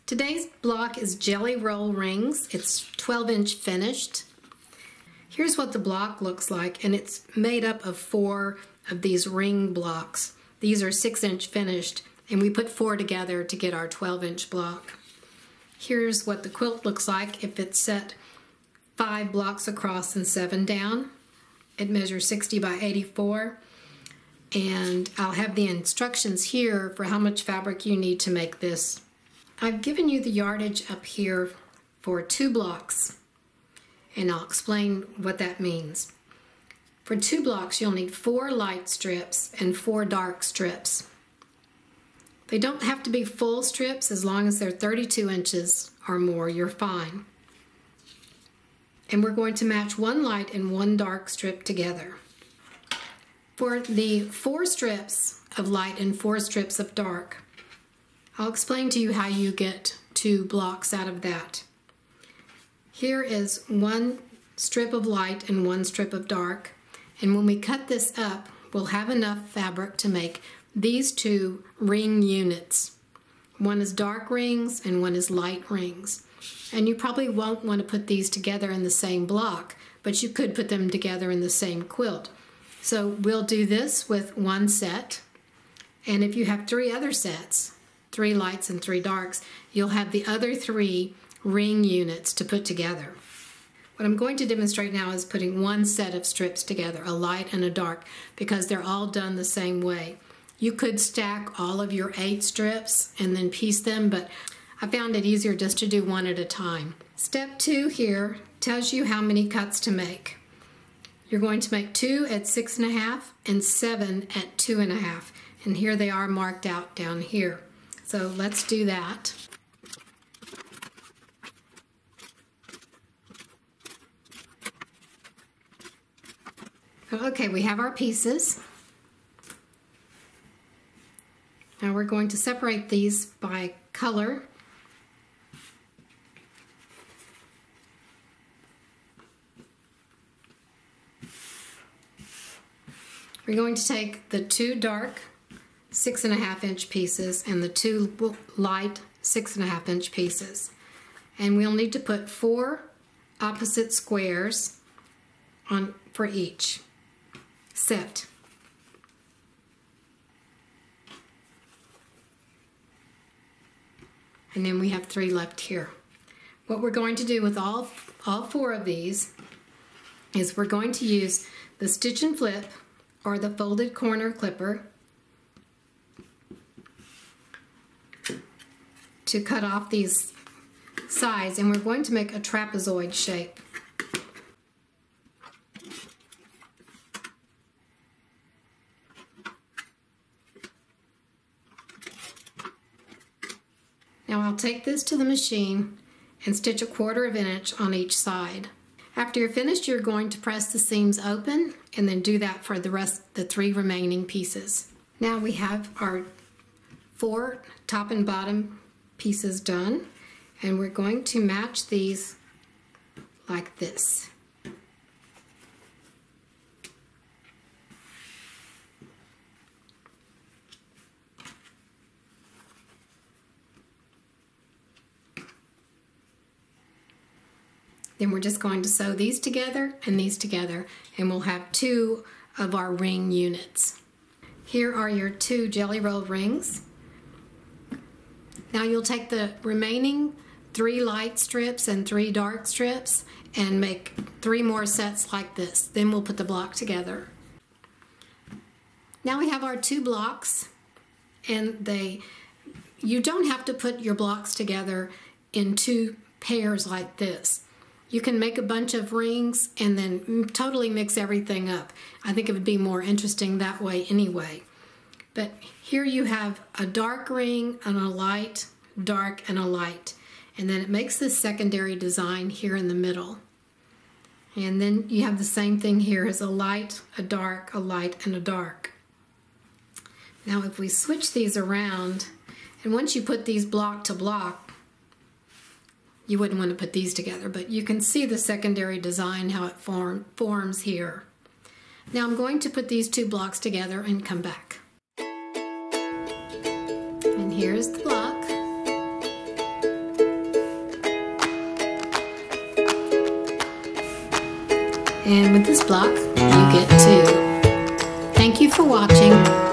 Today's block is jelly roll rings. It's 12-inch finished. Here's what the block looks like, and it's made up of 4 of these ring blocks. These are 6-inch finished, and we put 4 together to get our 12-inch block. Here's what the quilt looks like if it's set 5 blocks across and 7 down. It measures 60 by 84, and I'll have the instructions here for how much fabric you need to make this. I've given you the yardage up here for 2 blocks, and I'll explain what that means. For 2 blocks, you'll need 4 light strips and 4 dark strips. They don't have to be full strips. As long as they're 32 inches or more, you're fine. And we're going to match 1 light and 1 dark strip together. For the 4 strips of light and 4 strips of dark, I'll explain to you how you get 2 blocks out of that. Here is 1 strip of light and 1 strip of dark, and when we cut this up, we'll have enough fabric to make these 2 ring units. One is dark rings and one is light rings. And you probably won't want to put these together in the same block, but you could put them together in the same quilt. So we'll do this with 1 set, and if you have 3 other sets, 3 lights and 3 darks, you'll have the other 3 ring units to put together. What I'm going to demonstrate now is putting 1 set of strips together, a light and a dark, because they're all done the same way. You could stack all of your 8 strips and then piece them, but I found it easier just to do 1 at a time. Step 2 here tells you how many cuts to make. You're going to make 2 at 6.5 and 7 at 2.5, and here they are marked out down here. So let's do that. Okay, we have our pieces. Now we're going to separate these by color. We're going to take the 2 dark 6.5-inch pieces and the 2 light 6.5-inch pieces, and we'll need to put 4 opposite squares on for each set. And then we have 3 left here. What we're going to do with all 4 of these is we're going to use the stitch and flip or the folded corner clipper to cut off these sides, and we're going to make a trapezoid shape. Now I'll take this to the machine and stitch 1/4 inch on each side. After you're finished, you're going to press the seams open and then do that for the 3 remaining pieces. Now we have our 4 top and bottom pieces done, and we're going to match these like this. Then we're just going to sew these together and these together, and we'll have 2 of our ring units. Here are your 2 jelly roll rings. Now you'll take the remaining 3 light strips and 3 dark strips and make 3 more sets like this. Then we'll put the block together. Now we have our 2 blocks, and you don't have to put your blocks together in 2 pairs like this. You can make a bunch of rings and then totally mix everything up. I think it would be more interesting that way anyway. But here you have a dark ring and a light, dark and a light. And then it makes this secondary design here in the middle. And then you have the same thing here as a light, a dark, a light, and a dark. Now if we switch these around, and once you put these block to block, you wouldn't want to put these together, but you can see the secondary design, how it forms here. Now I'm going to put these 2 blocks together and come back. And here's the block. And with this block, you get 2. Thank you for watching.